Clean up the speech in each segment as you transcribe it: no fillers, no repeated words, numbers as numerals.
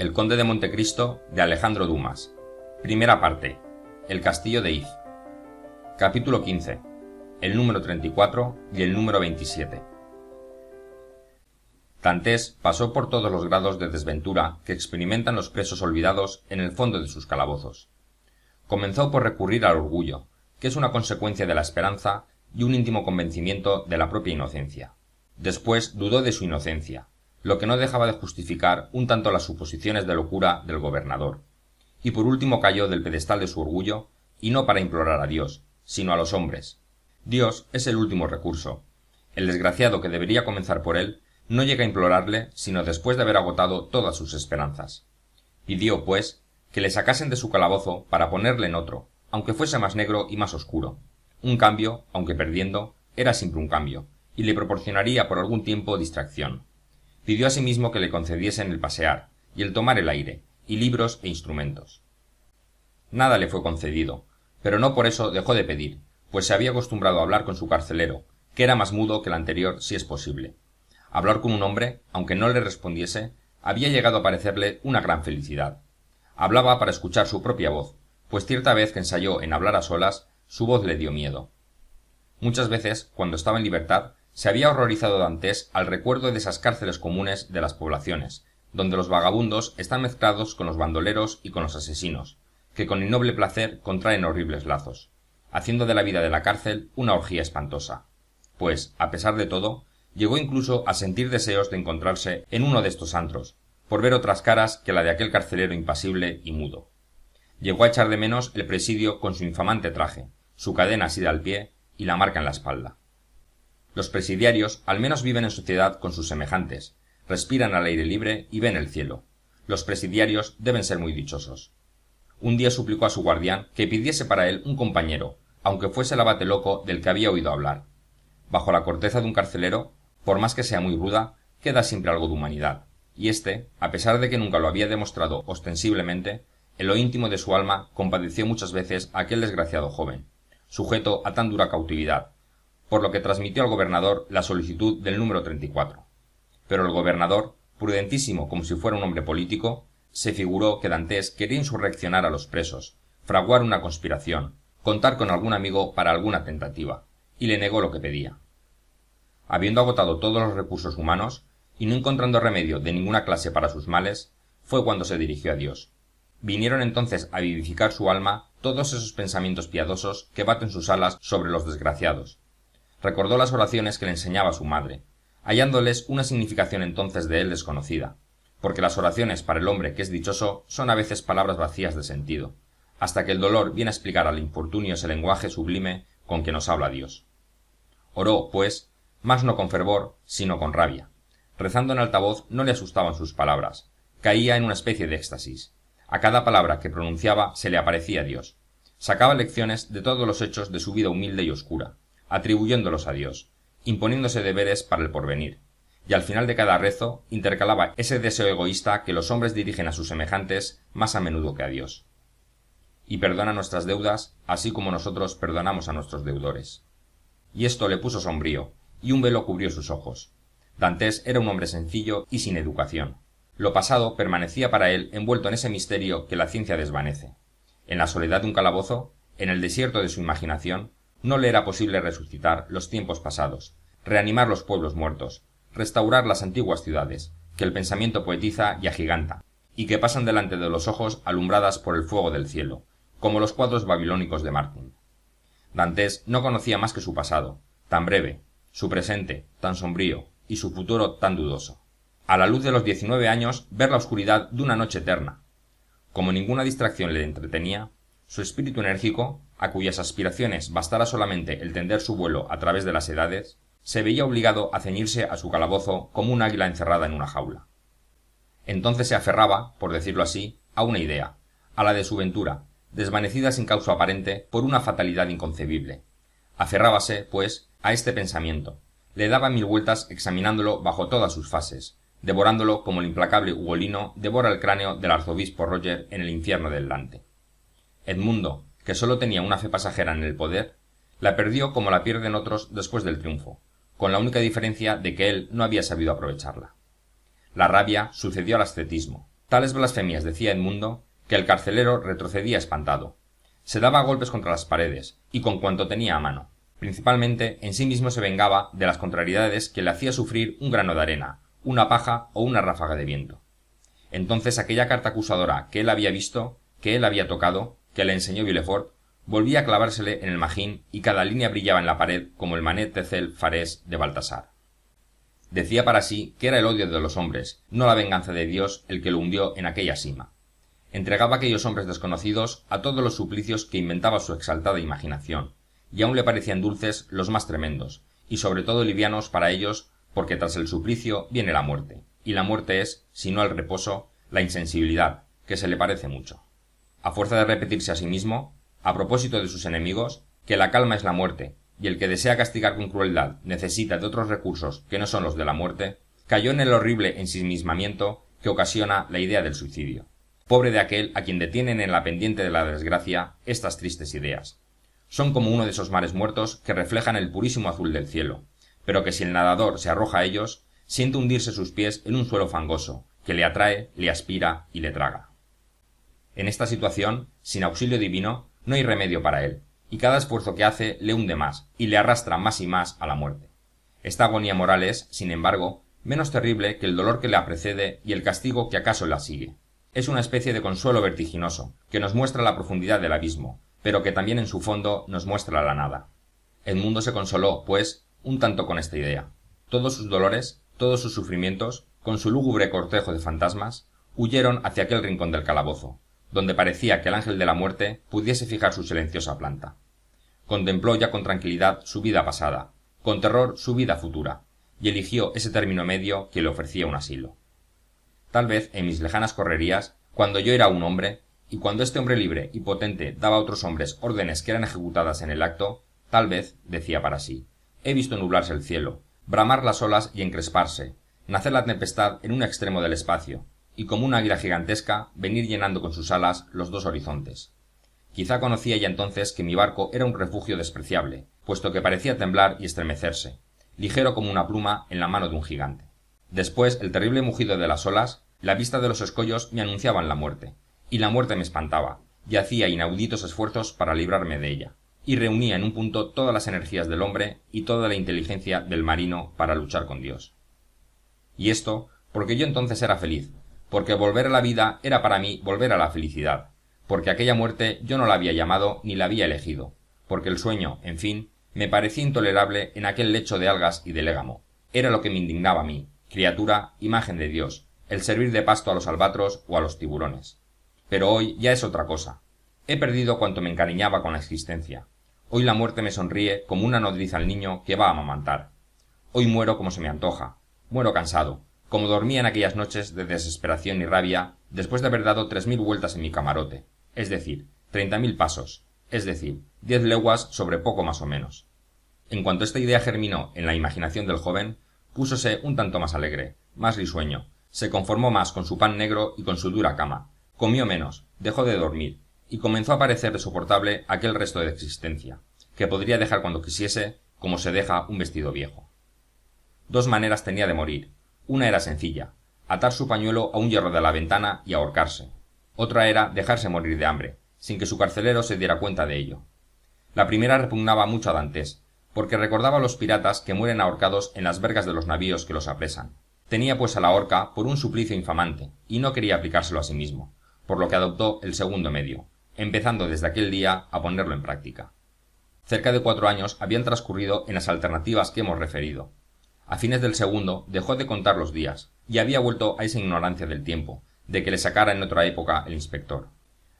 El conde de Montecristo de Alejandro Dumas. Primera parte. El castillo de If. Capítulo 15. El número 34 y el número 27. Dantes pasó por todos los grados de desventura que experimentan los presos olvidados en el fondo de sus calabozos. Comenzó por recurrir al orgullo, que es una consecuencia de la esperanza y un íntimo convencimiento de la propia inocencia. Después dudó de su inocencia, lo que no dejaba de justificar un tanto las suposiciones de locura del gobernador, y por último cayó del pedestal de su orgullo, y no para implorar a Dios, sino a los hombres. Dios es el último recurso. El desgraciado que debería comenzar por él no llega a implorarle sino después de haber agotado todas sus esperanzas. Pidió, pues, que le sacasen de su calabozo para ponerle en otro, aunque fuese más negro y más oscuro. Un cambio, aunque perdiendo, era siempre un cambio, y le proporcionaría por algún tiempo distracción. Pidió asimismo que le concediesen el pasear, y el tomar el aire, y libros e instrumentos. Nada le fue concedido, pero no por eso dejó de pedir, pues se había acostumbrado a hablar con su carcelero, que era más mudo que el anterior si es posible. Hablar con un hombre, aunque no le respondiese, había llegado a parecerle una gran felicidad. Hablaba para escuchar su propia voz, pues cierta vez que ensayó en hablar a solas, su voz le dio miedo. Muchas veces, cuando estaba en libertad, se había horrorizado Dantes al recuerdo de esas cárceles comunes de las poblaciones, donde los vagabundos están mezclados con los bandoleros y con los asesinos, que con innoble placer contraen horribles lazos, haciendo de la vida de la cárcel una orgía espantosa. Pues, a pesar de todo, llegó incluso a sentir deseos de encontrarse en uno de estos antros, por ver otras caras que la de aquel carcelero impasible y mudo. Llegó a echar de menos el presidio con su infamante traje, su cadena asida al pie y la marca en la espalda. Los presidiarios al menos viven en sociedad con sus semejantes, respiran al aire libre y ven el cielo. Los presidiarios deben ser muy dichosos. Un día suplicó a su guardián que pidiese para él un compañero, aunque fuese el abate loco del que había oído hablar. Bajo la corteza de un carcelero, por más que sea muy ruda, queda siempre algo de humanidad, y éste, a pesar de que nunca lo había demostrado ostensiblemente, en lo íntimo de su alma compadeció muchas veces a aquel desgraciado joven, sujeto a tan dura cautividad, por lo que transmitió al gobernador la solicitud del número 34. Pero el gobernador, prudentísimo como si fuera un hombre político, se figuró que Dantes quería insurreccionar a los presos, fraguar una conspiración, contar con algún amigo para alguna tentativa, y le negó lo que pedía. Habiendo agotado todos los recursos humanos, y no encontrando remedio de ninguna clase para sus males, fue cuando se dirigió a Dios. Vinieron entonces a vivificar su alma todos esos pensamientos piadosos que baten sus alas sobre los desgraciados. Recordó las oraciones que le enseñaba su madre, hallándoles una significación entonces de él desconocida, porque las oraciones para el hombre que es dichoso son a veces palabras vacías de sentido, hasta que el dolor viene a explicar al infortunio ese lenguaje sublime con que nos habla Dios. Oró, pues, mas no con fervor, sino con rabia. Rezando en alta voz no le asustaban sus palabras, caía en una especie de éxtasis. A cada palabra que pronunciaba se le aparecía Dios. Sacaba lecciones de todos los hechos de su vida humilde y oscura, atribuyéndolos a Dios, imponiéndose deberes para el porvenir, y al final de cada rezo intercalaba ese deseo egoísta que los hombres dirigen a sus semejantes más a menudo que a Dios. Y perdona nuestras deudas, así como nosotros perdonamos a nuestros deudores. Y esto le puso sombrío, y un velo cubrió sus ojos. Dantes era un hombre sencillo y sin educación. Lo pasado permanecía para él envuelto en ese misterio que la ciencia desvanece. En la soledad de un calabozo, en el desierto de su imaginación, no le era posible resucitar los tiempos pasados, reanimar los pueblos muertos, restaurar las antiguas ciudades, que el pensamiento poetiza y agiganta, y que pasan delante de los ojos alumbradas por el fuego del cielo, como los cuadros babilónicos de Martin. Dantes no conocía más que su pasado, tan breve, su presente, tan sombrío, y su futuro tan dudoso. A la luz de los 19 años, ver la oscuridad de una noche eterna. Como ninguna distracción le entretenía, su espíritu enérgico, a cuyas aspiraciones bastara solamente el tender su vuelo a través de las edades, se veía obligado a ceñirse a su calabozo como un águila encerrada en una jaula. Entonces se aferraba, por decirlo así, a una idea, a la de su ventura, desvanecida sin causa aparente por una fatalidad inconcebible. Aferrábase, pues, a este pensamiento, le daba mil vueltas examinándolo bajo todas sus fases, devorándolo como el implacable Ugolino devora el cráneo del arzobispo Roger en el infierno del Dante. Edmundo, que sólo tenía una fe pasajera en el poder, la perdió como la pierden otros después del triunfo, con la única diferencia de que él no había sabido aprovecharla. La rabia sucedió al ascetismo, Tales blasfemias decía Edmundo que el carcelero retrocedía espantado. Se daba golpes contra las paredes, y con cuanto tenía a mano. Principalmente en sí mismo se vengaba de las contrariedades que le hacía sufrir un grano de arena, una paja o una ráfaga de viento. Entonces aquella carta acusadora que él había visto, que él había tocado, que le enseñó Villefort, volvía a clavársele en el magín y cada línea brillaba en la pared como el manet de Cel Farés de Baltasar. Decía para sí que era el odio de los hombres, no la venganza de Dios, el que lo hundió en aquella sima. Entregaba a aquellos hombres desconocidos a todos los suplicios que inventaba su exaltada imaginación, y aún le parecían dulces los más tremendos, y sobre todo livianos para ellos, porque tras el suplicio viene la muerte, y la muerte es, si no el reposo, la insensibilidad, que se le parece mucho. A fuerza de repetirse a sí mismo, a propósito de sus enemigos, que la calma es la muerte, y el que desea castigar con crueldad necesita de otros recursos que no son los de la muerte, cayó en el horrible ensimismamiento que ocasiona la idea del suicidio. Pobre de aquel a quien detienen en la pendiente de la desgracia estas tristes ideas. Son como uno de esos mares muertos que reflejan el purísimo azul del cielo, pero que si el nadador se arroja a ellos, siente hundirse sus pies en un suelo fangoso, que le atrae, le aspira y le traga. En esta situación, sin auxilio divino, no hay remedio para él, y cada esfuerzo que hace le hunde más, y le arrastra más y más a la muerte. Esta agonía moral es, sin embargo, menos terrible que el dolor que la precede y el castigo que acaso la sigue. Es una especie de consuelo vertiginoso, que nos muestra la profundidad del abismo, pero que también en su fondo nos muestra la nada. Edmundo se consoló, pues, un tanto con esta idea. Todos sus dolores, todos sus sufrimientos, con su lúgubre cortejo de fantasmas, huyeron hacia aquel rincón del calabozo, donde parecía que el ángel de la muerte pudiese fijar su silenciosa planta. Contempló ya con tranquilidad su vida pasada, con terror su vida futura, y eligió ese término medio que le ofrecía un asilo. Tal vez en mis lejanas correrías, cuando yo era un hombre, y cuando este hombre libre y potente daba a otros hombres órdenes que eran ejecutadas en el acto, tal vez, decía para sí, he visto nublarse el cielo, bramar las olas y encresparse, nacer la tempestad en un extremo del espacio, y como una águila gigantesca venir llenando con sus alas los dos horizontes. Quizá conocía ya entonces que mi barco era un refugio despreciable, puesto que parecía temblar y estremecerse, ligero como una pluma en la mano de un gigante. Después el terrible mugido de las olas, la vista de los escollos me anunciaban la muerte, y la muerte me espantaba, y hacía inauditos esfuerzos para librarme de ella, y reunía en un punto todas las energías del hombre y toda la inteligencia del marino para luchar con Dios. Y esto porque yo entonces era feliz, porque volver a la vida era para mí volver a la felicidad, porque aquella muerte yo no la había llamado ni la había elegido, porque el sueño, en fin, me parecía intolerable en aquel lecho de algas y de légamo. Era lo que me indignaba a mí, criatura, imagen de Dios, el servir de pasto a los albatros o a los tiburones. Pero hoy ya es otra cosa. He perdido cuanto me encariñaba con la existencia. Hoy la muerte me sonríe como una nodriza al niño que va a amamantar. Hoy muero como se me antoja. Muero cansado, como dormía en aquellas noches de desesperación y rabia después de haber dado 3000 vueltas en mi camarote, es decir, 30.000 pasos, es decir, 10 leguas sobre poco más o menos. En cuanto esta idea germinó en la imaginación del joven, púsose un tanto más alegre, más risueño, se conformó más con su pan negro y con su dura cama, comió menos, dejó de dormir, y comenzó a parecer soportable aquel resto de existencia, que podría dejar cuando quisiese, como se deja un vestido viejo. 2 maneras tenía de morir. Una era sencilla, atar su pañuelo a un hierro de la ventana y ahorcarse. Otra era dejarse morir de hambre, sin que su carcelero se diera cuenta de ello. La primera repugnaba mucho a Dantes, porque recordaba a los piratas que mueren ahorcados en las vergas de los navíos que los apresan. Tenía pues a la horca por un suplicio infamante, y no quería aplicárselo a sí mismo, por lo que adoptó el segundo medio, empezando desde aquel día a ponerlo en práctica. Cerca de 4 años habían transcurrido en las alternativas que hemos referido. A fines del segundo dejó de contar los días, y había vuelto a esa ignorancia del tiempo, de que le sacara en otra época el inspector.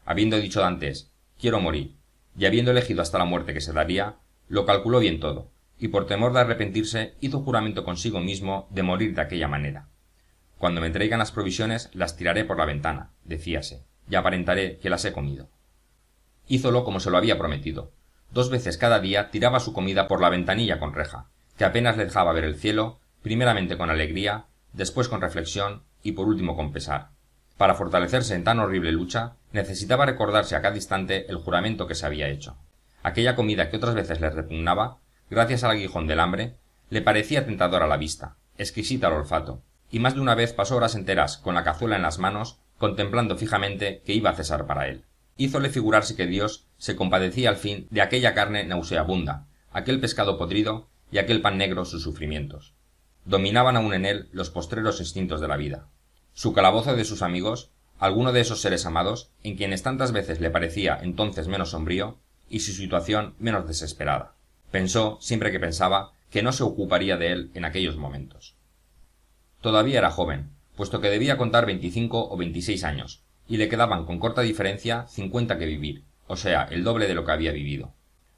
Habiendo dicho Dantes, quiero morir, y habiendo elegido hasta la muerte que se daría, lo calculó bien todo, y por temor de arrepentirse hizo juramento consigo mismo de morir de aquella manera. Cuando me traigan las provisiones las tiraré por la ventana, decíase, y aparentaré que las he comido. Hízolo como se lo había prometido. 2 veces cada día tiraba su comida por la ventanilla con reja, que apenas le dejaba ver el cielo, primeramente con alegría, después con reflexión y por último con pesar. Para fortalecerse en tan horrible lucha, necesitaba recordarse a cada instante el juramento que se había hecho. Aquella comida que otras veces le repugnaba, gracias al aguijón del hambre, le parecía tentadora a la vista, exquisita al olfato, y más de una vez pasó horas enteras con la cazuela en las manos, contemplando fijamente que iba a cesar para él. Hízole figurarse que Dios se compadecía al fin de aquella carne nauseabunda, aquel pescado podrido y aquel pan negro sus sufrimientos. Dominaban aún en él los postreros instintos de la vida. Su calabozo de sus amigos, alguno de esos seres amados, en quienes tantas veces le parecía entonces menos sombrío, y su situación menos desesperada. Pensó, siempre que pensaba, que no se ocuparía de él en aquellos momentos. Todavía era joven, puesto que debía contar 25 o 26 años, y le quedaban con corta diferencia 50 que vivir, o sea, el doble de lo que había vivido.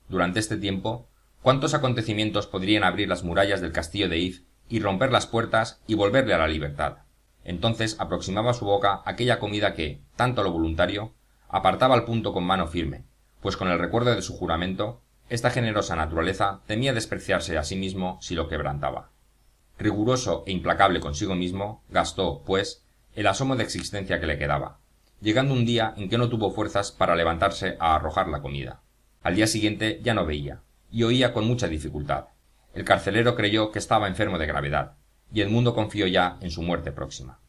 Durante este tiempo, ¿cuántos acontecimientos podrían abrir las murallas del castillo de If y romper las puertas y volverle a la libertad? Entonces aproximaba a su boca aquella comida que, tanto a lo voluntario, apartaba al punto con mano firme, pues con el recuerdo de su juramento, esta generosa naturaleza temía despreciarse a sí mismo si lo quebrantaba. Riguroso e implacable consigo mismo, gastó, pues, el asomo de existencia que le quedaba, llegando un día en que no tuvo fuerzas para levantarse a arrojar la comida. Al día siguiente ya no veía, y oía con mucha dificultad. El carcelero creyó que estaba enfermo de gravedad, y el mundo confió ya en su muerte próxima.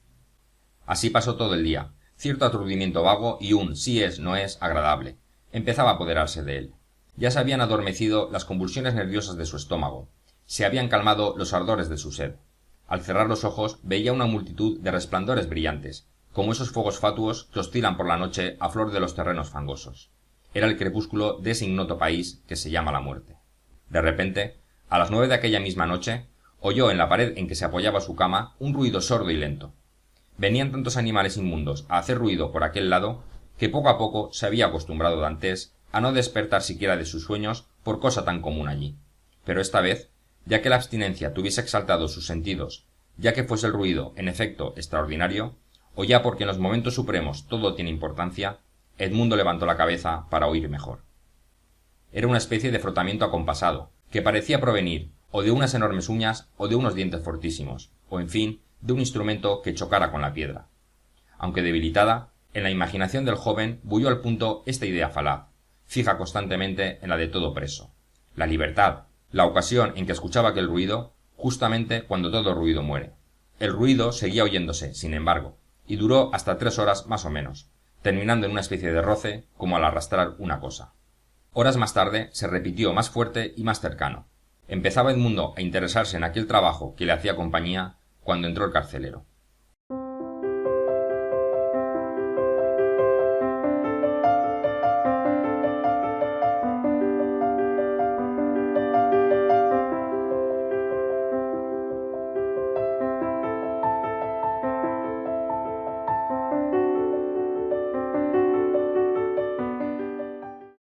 Así pasó todo el día, cierto aturdimiento vago y un sí es, no es agradable. Empezaba a apoderarse de él. Ya se habían adormecido las convulsiones nerviosas de su estómago, se habían calmado los ardores de su sed. Al cerrar los ojos veía una multitud de resplandores brillantes, como esos fuegos fatuos que oscilan por la noche a flor de los terrenos fangosos. Era el crepúsculo de ese ignoto país que se llama la muerte. De repente, a las 9 de aquella misma noche, oyó en la pared en que se apoyaba su cama un ruido sordo y lento. Venían tantos animales inmundos a hacer ruido por aquel lado que poco a poco se había acostumbrado Dantes a no despertar siquiera de sus sueños por cosa tan común allí. Pero esta vez, ya que la abstinencia tuviese exaltado sus sentidos, ya que fuese el ruido, en efecto, extraordinario, o ya porque en los momentos supremos todo tiene importancia, Edmundo levantó la cabeza para oír mejor. Era una especie de frotamiento acompasado, que parecía provenir o de unas enormes uñas o de unos dientes fortísimos, o en fin, de un instrumento que chocara con la piedra. Aunque debilitada, en la imaginación del joven bulló al punto esta idea falaz, fija constantemente en la de todo preso: la libertad, la ocasión en que escuchaba aquel ruido, justamente cuando todo ruido muere. El ruido seguía oyéndose, sin embargo, y duró hasta 3 horas más o menos, terminando en una especie de roce, como al arrastrar una cosa. Horas más tarde se repitió más fuerte y más cercano. Empezaba Edmundo a interesarse en aquel trabajo que le hacía compañía cuando entró el carcelero.